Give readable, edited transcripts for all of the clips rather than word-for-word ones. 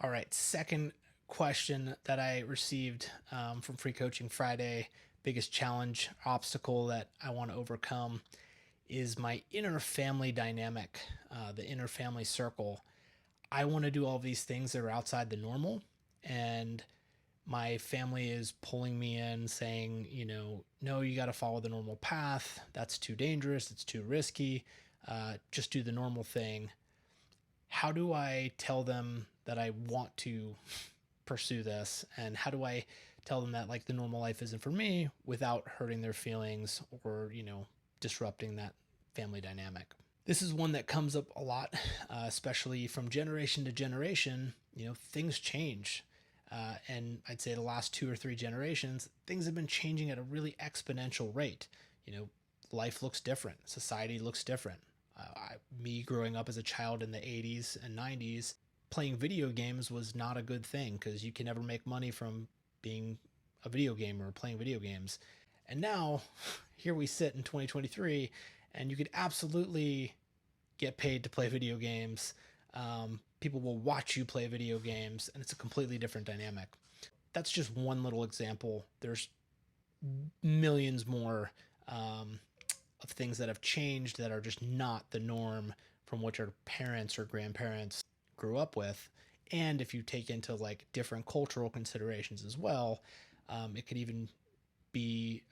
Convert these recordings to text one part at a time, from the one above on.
All right, second question that I received from Free Coaching Friday, biggest challenge, obstacle that I want to overcome is my inner family dynamic, the inner family circle. I want to do all these things that are outside the normal, and my family is pulling me in saying, no, you got to follow the normal path. That's too dangerous. It's too risky. Just do the normal thing. How do I tell them that I want to pursue this, and how do I tell them that like the normal life isn't for me without hurting their feelings or disrupting that family dynamic? This is one that comes up a lot, especially from generation to generation. Things change, and I'd say the last 2 or 3 generations, things have been changing at a really exponential rate. you know Life looks different, society looks different. Me growing up as a child in the 80s and 90s, playing video games was not a good thing because you can never make money from being a video gamer or playing video games. And now, here we sit in 2023, and you could absolutely get paid to play video games. People will watch you play video games, and it's a completely different dynamic. That's just one little example. There's millions more of things that have changed that are just not the norm from what your parents or grandparents grew up with. And if you take into like different cultural considerations as well, it could even be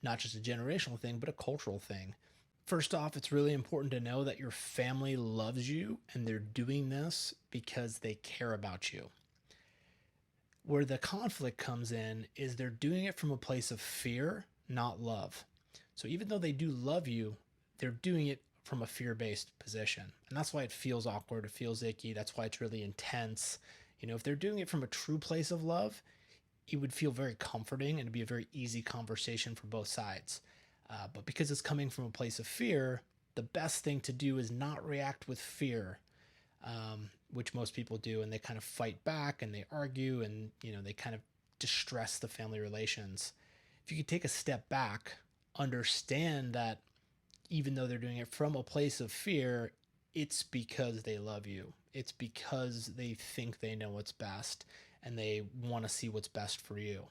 not just a generational thing, but a cultural thing. First off, it's really important to know that your family loves you and they're doing this because they care about you. Where the conflict comes in is they're doing it from a place of fear, not love. So even though they do love you, they're doing it from a fear-based position. And that's why it feels awkward, it feels icky, that's why it's really intense. If they're doing it from a true place of love, it would feel very comforting and it'd be a very easy conversation for both sides. But because it's coming from a place of fear, the best thing to do is not react with fear, which most people do, and they kind of fight back and they argue and they kind of distress the family relations. If you could take a step back, understand that even though they're doing it from a place of fear, it's because they love you. It's because they think they know what's best and they want to see what's best for you.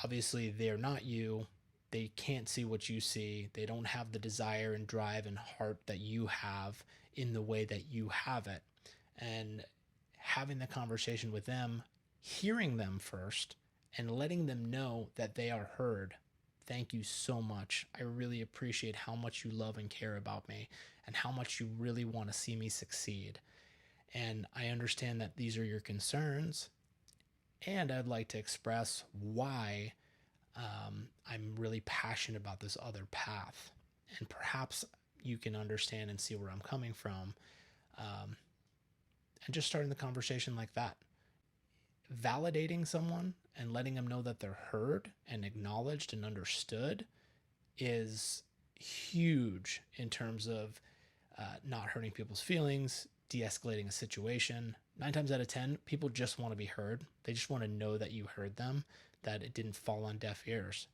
Obviously, they're not you. They can't see what you see. They don't have the desire and drive and heart that you have in the way that you have it. And having the conversation with them, hearing them first, and letting them know that they are heard. Thank you so much. I really appreciate how much you love and care about me and how much you really want to see me succeed. And I understand that these are your concerns, and I'd like to express why I'm really passionate about this other path. And perhaps you can understand and see where I'm coming from. And just starting the conversation like that. Validating someone and letting them know that they're heard and acknowledged and understood is huge in terms of not hurting people's feelings, de-escalating a situation. 9 times out of 10, people just want to be heard. They just want to know that you heard them, that it didn't fall on deaf ears.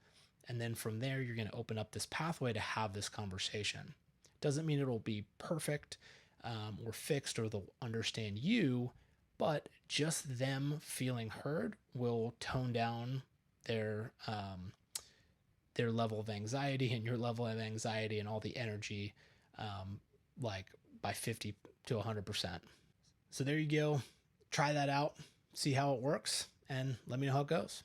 And then from there, you're going to open up this pathway to have this conversation. Doesn't mean it'll be perfect or fixed or they'll understand you, but just them feeling heard will tone down their level of anxiety and your level of anxiety and all the energy, like by 50 to 100%. So there you go. Try that out, see how it works, and let me know how it goes.